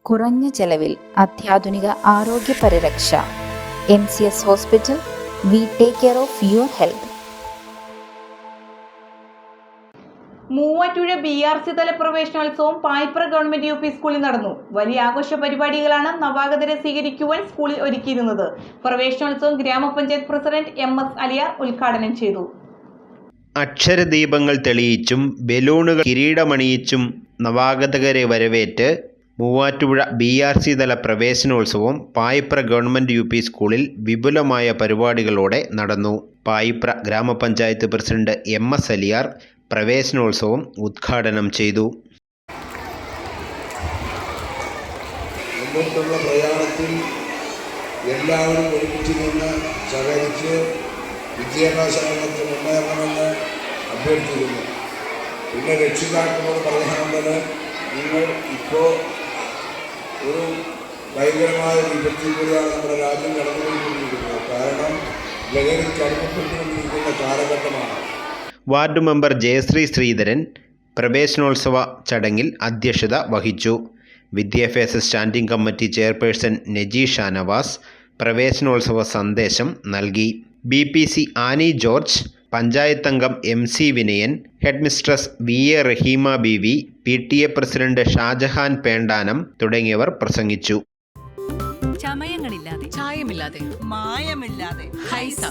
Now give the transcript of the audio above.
കുറഞ്ഞ ചെലവിൽ അത്യാധുനിക ആരോഗ്യ പരിരക്ഷ. MCS hospital. We take care of your health. Muvattupuzha BRC തല പ്രവേശനോത്സവം പായിപ്ര ഗവൺമെന്റ് UP സ്കൂളിൽ നടന്നു. വലിയ ആഘോഷ പരിപാടികളാണ് നവാഗതരെ സ്വീകരിക്കുവാൻ സ്കൂളിൽ ഒരുക്കിയിരുന്നത്. പ്രവേശനോത്സവം ഗ്രാമപഞ്ചായത്ത് പ്രസിഡന്റ് MS അലിയാർ ഉദ്ഘാടനം ചെയ്തു. അക്ഷരദീപങ്ങൾ തെളിയിച്ചും ബലൂണുകൾ കിരീടമണിയിച്ചും നവാഗതരെ വരവേറ്റ് മൂവാറ്റുപുഴ BRC തല പ്രവേശനോത്സവം പായിപ്ര ഗവൺമെന്റ് UP സ്കൂളിൽ വിപുലമായ പരിപാടികളോടെ നടന്നു. പായിപ്ര ഗ്രാമപഞ്ചായത്ത് പ്രസിഡന്റ് MS അലിയാർ പ്രവേശനോത്സവം ഉദ്ഘാടനം ചെയ്തു. മുന്നോട്ടുള്ള പ്രയാണത്തിൽ എല്ലാവരും ഒരുമിച്ച് നിന്ന് സഹകരിച്ച് വിദ്യാഭ്യാസ രംഗത്ത് മുന്നേറണമെന്ന് അഭ്യർത്ഥിക്കുന്നു. പിന്നെ രക്ഷിതാക്കളോട് പറയാനുള്ളത്, നിങ്ങൾ ഇപ്പോൾ ഒരു ഭയങ്കരമായ വിപത്തിലൂടെയാണ് നമ്മുടെ രാജ്യം കടന്നുപോയിക്കൊണ്ടിരിക്കുന്നത്. കാരണം ലഹരിക്ക് അടിമപ്പെട്ടുകൊണ്ടിരിക്കുന്ന കാലഘട്ടമാണ്. വാർഡ് മെമ്പർ ജയശ്രീ ശ്രീധരൻ പ്രവേശനോത്സവ ചടങ്ങിൽ അധ്യക്ഷത വഹിച്ചു. വിദ്യാഭ്യാസ standing committee chairperson Najeesha Navas പ്രവേശനോത്സവ സന്ദേശം നൽകി. BPC ആനി ജോർജ്, പഞ്ചായത്ത് അംഗം MC Vinayan, headmistress VA Raheema Beevi, PTA president Shajahan Pendanam തുടങ്ങിയവർ പ്രസംഗിച്ചു. ചമയങ്ങളില്ലാതെ, ചായമില്ലാതെ, മായമില്ലാതെ, ഹൈസ.